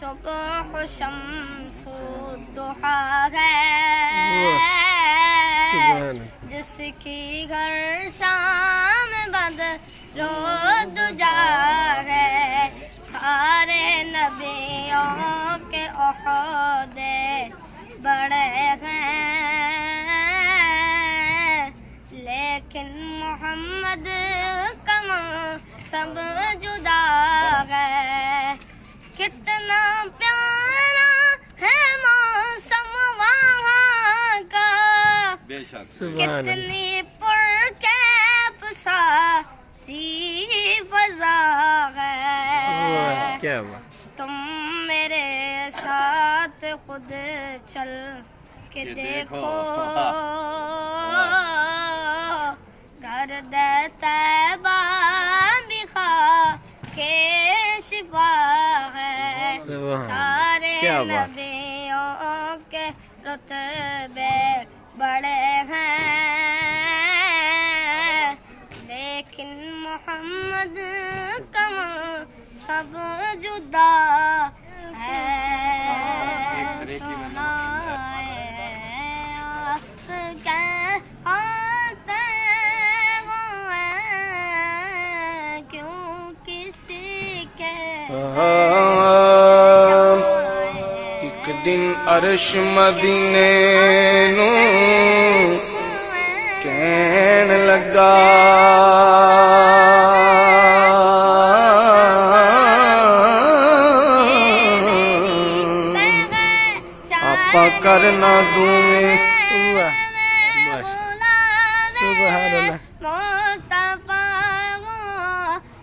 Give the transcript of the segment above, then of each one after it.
صبح شمس الضحا ہے سبحان جس کی گھر شام بدر رو دجا ہے سارے نبیوں کے عہدے بڑے ہیں لیکن محمد کا سب جدا ہے کتنا پیارا ہے موسم وہاں کا بے شک سبحان کتنی پرکیف ساری فضا ہے کیا بات تم میرے ساتھ خود چل کے دیکھو گھر طیبہ بھی کھا کے شفا ہے سبحان سارے کیا بات نبیوں کے رتبے بڑے ہیں لیکن محمد کا سب جدا ہے سنا کیوں کسی کے ایک دن عرش مدینے نو کہن لگا آپا کرنا دویں واہ سبحان اللہ مصطفیٰ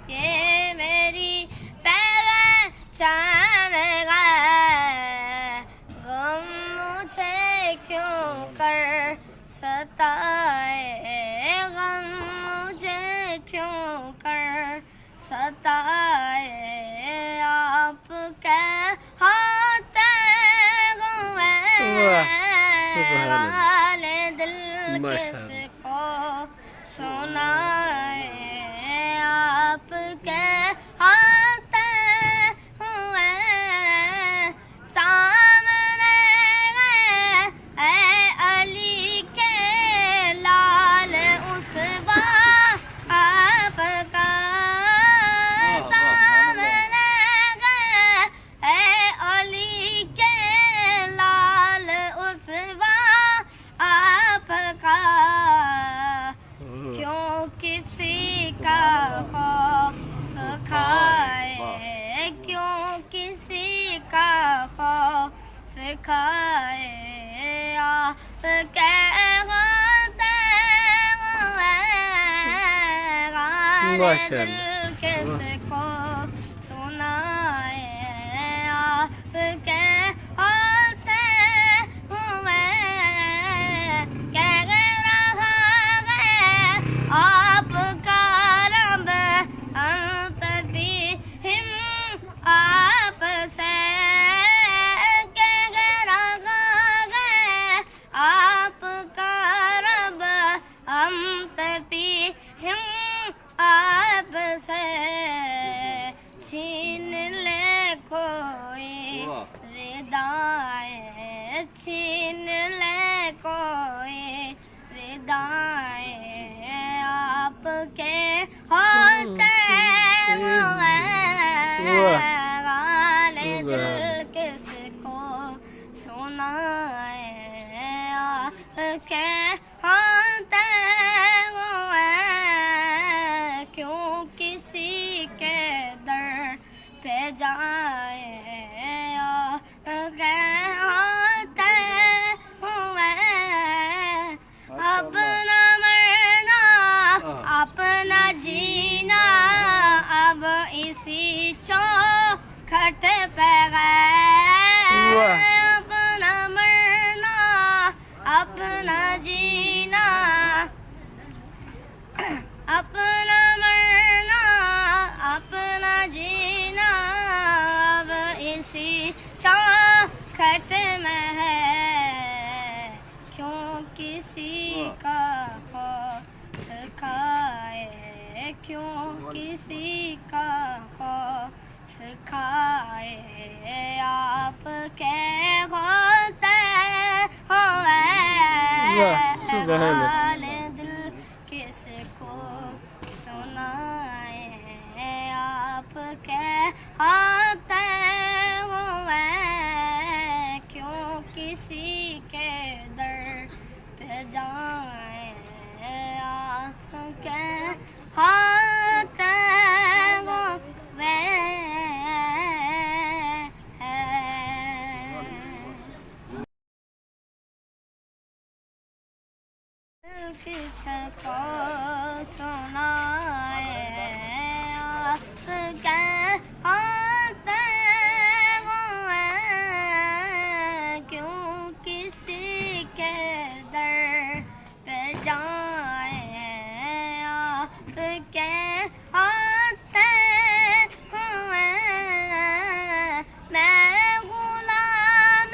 یہ میری پہچان ہے غم مجھے کیوں کر ستائے غم مجھے کیوں کر ستائے آپ کے ہاتھ واہ سبحان اللہ حال دل ماشاء کس اللہ کو سنائے آپ کے ہاتھ ہوئے سامنے اے علی کے لال اس آپ کا سامنے اے علی کے لال اس آپ کا کیوں کسی کا خوف کھائے کیوں کسی کا خوف کھائے آپ کے ہوتے ہوئے ماشاء دل اللہ کس کو سنائے آپ کے ہوتے ہوئے کہہ رہا ہے آپ کا رب انت فیہم آپ سے کہہ رہا ہے آپ کا رب انت فیہم آپ سے چھین لے کوئی ردائیں چھین لے کوئی ردائیں آپ کے ہوتے ہوئے غال دل کس کو سنائے آپ کے ہوتے ہوئے کیوں کسی کے در پہ جائے آپ کے ہوتے ہوئے اپنا مرنا اپنا جینا اب اسی چوکھٹ پہ گئے اپنا مرنا اپنا جینا اپنا مرنا اپنا جینا اب اسی چوکھٹ میں ہے کیوں کسی کا خوف کھائے کیوں کسی کا خوف کھائے کے ہوتے ہوئے واہ، سبحان اللہ۔ حال دل کس کو سنائے آپ کے ہوتے ہوئے کیوں کسی کے در پہ جائیں آپ کے ہوتے ہوئے کس کو سنائے آپ کے ہوتے ہوئے کیوں کسی کے در پہ جائیں آپ کے ہوتے ہوئے میں غلام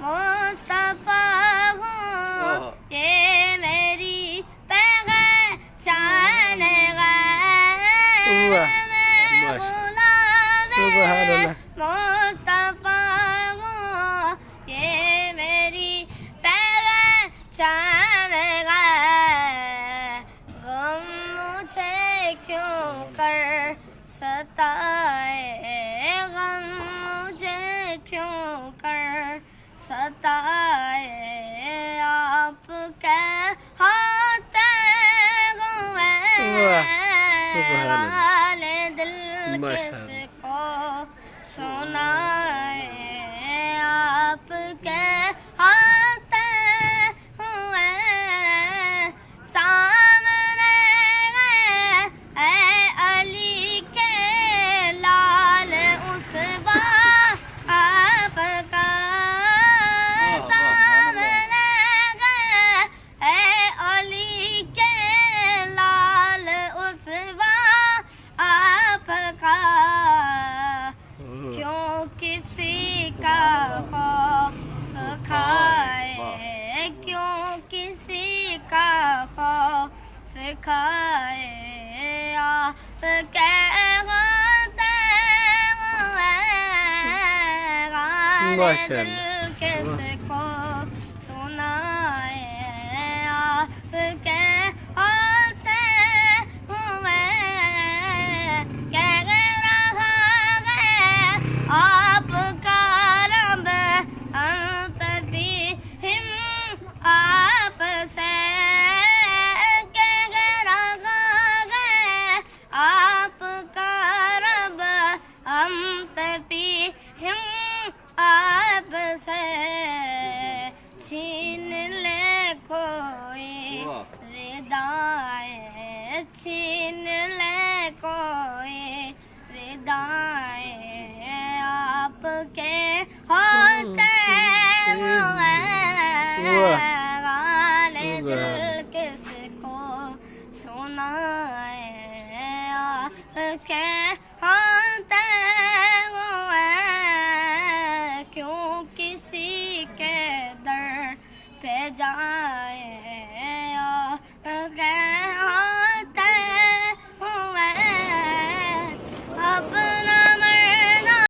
مصطفیٰ ہوں یہ میری پہچان ہے واہ، میں غلام سبحان اللہ۔ مصطفیٰ ہوں یہ میری پہچان ہے غم مجھے کیوں کر ستائے غم مجھے کیوں کر ستائے آپ کے ہوتے ہوئے واہ، سبحان اللہ۔ حال دل ماشاء کس اللہ۔ کو سنائے آپ کے ہوتے ہوئے سامنے اے علی کے لال عصبہ آپ کا سامنے اے علی کے لال عصبہ آپ کا کیوں کسی کا خوف کھائے کیوں کسی کا خوف کھائے آپ کے ہوتے ہوئے ماشاء دل اللہ۔ کس کو سنائے آپ کے ہوتے ہوئے کہہ رہا ہے آپ کا رب انت فیہم آپ سے کہہ رہا ہے آپ کا رب انت فیہم آپ سے چھین لے کوئی ردائے چھین لے کوئی ردائے آپ کے ہوتے ہوئے حال دل کس کو سنائے آپ کے ہوتے ہوئے کیوں کسی کے در پہ جائیں